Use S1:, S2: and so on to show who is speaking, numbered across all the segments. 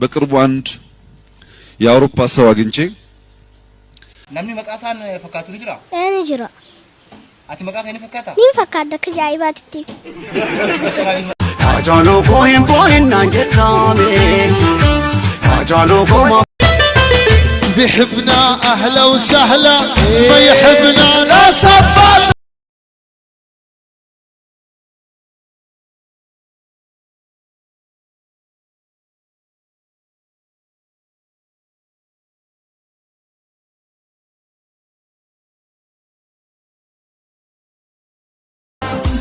S1: በቅርቡ አንድ የአውሮፓ ሰው አግኝቼ
S2: namni maqaa isaan fakkaatu ni jira?
S3: Ni jira.
S2: Ati maqaa kee ni fakkaata?
S3: Ni fakkaata akka ajaa'ibaatti.
S4: Ajaaloo koo hin boo'in naan jettame. Ajaaloo koo
S5: بيحبنا أهلا وسهلا ما يحبنا لا صبر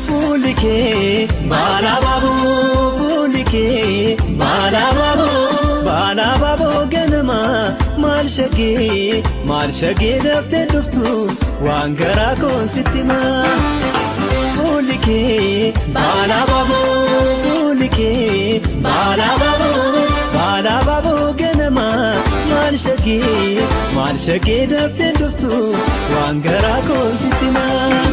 S4: فولكي بالا بابو فولكي بالا بابو بالا بابو جنما مالشقي دفت دفتو وانقرا كون ستما فولكي بالا بابو فولكي بالا بابو بالا بابو جنما مالشقي دفت دفتو وانقرا كون ستما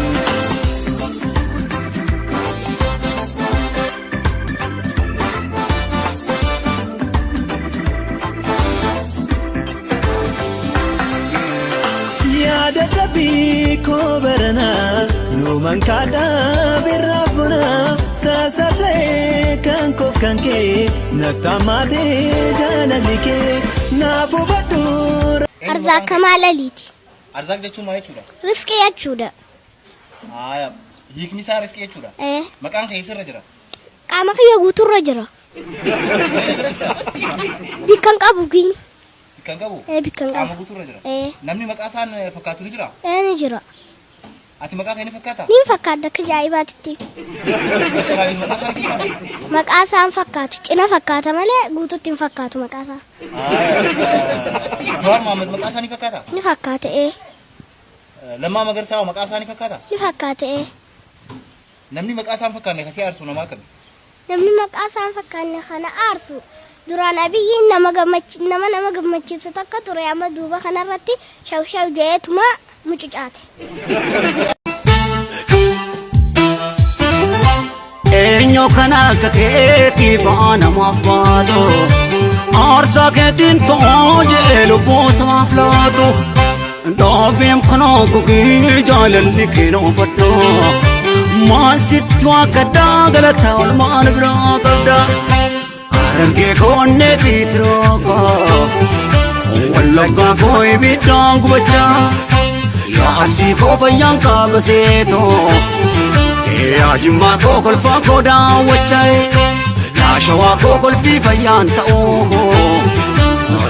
S4: بيكو برنا نومن كادا برابنا تاساتي كانكو كانكي نكتاماتي جالاليكي نابو بدور
S3: أرزاق كمالاليتي
S2: أرزاق جاتشو ما يجودا
S3: رزقي يجودا
S2: هيك نسا رزقي يجودا مكان خيسر رجرا
S3: قامك يغوتو رجرا بيكان قابوكين
S2: Kangabu?
S3: Bikangabu.
S2: Kamu butuh rajara? Namni maqaa isaan fakkaatu ni jira?
S3: Ni jira.
S2: Ati maqaa kee ni fakkaata?
S3: Ni fakkaata akka ajaa'ibaatti.
S2: Maqaa isaan fakkaata?
S3: Maqaa isaan fakkaatu. Cina fakkaata malee guutuutti hin fakkaatu maqaa isaa.
S2: Jawaar Mohammed maqaa isaa ni fakkaata?
S3: Ni fakkaata.
S2: Lammaa Magarsaa maqaa isaa ni fakkaata?
S3: Ni fakkaata.
S2: Namni maqaa isaan fakkaanne kasii aarsu namaa kami?
S3: Namni maqaa isaan fakkaanne kana aarsu. duraan abiyyiin nama gammachiisu takka ture amma duuba kanarratti shawshaw jeetuma mucucaate.
S4: Eenyu kana akka keetii baana maafaatu aarsaa keetiin too jee lubbuu samaaf laatu dhaabeem kanaa gugii jaalalli keenoo fadhu maal sitti akka daagalataa olmaan biraa qabda. Rangge konne pitroko Wallagga koi bidang bacha Ya asi ko bayang ka baseto Ya jimma ko kolfa ko dawachai Ya shawa ko kolfi bayan ta oho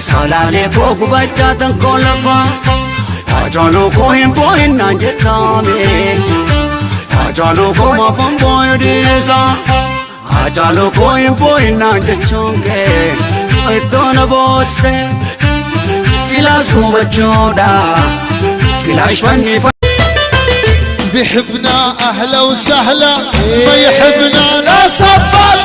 S4: Salale ko gubacha tan kolfa Ajalo ko himpoin nan jetame Ajalo ko mapamboy desa Ajalo koin boina jechonge Aitona bosse Silas kubachoda Kilash fani
S5: بيحبنا أهلا وسهلا ما يحبنا لا صبر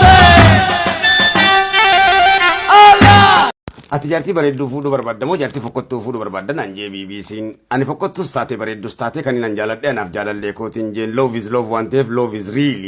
S6: Ati jarti bareedduu fuudhuu barbaadda moo jarti fokkottuu fuudhuu barbaadda naan jee BBC'n ani fokkottus taate bareeddus taate kan nan jaaladhe anaaf jaalallee kootiin jeen love is love waan ta'eef love is real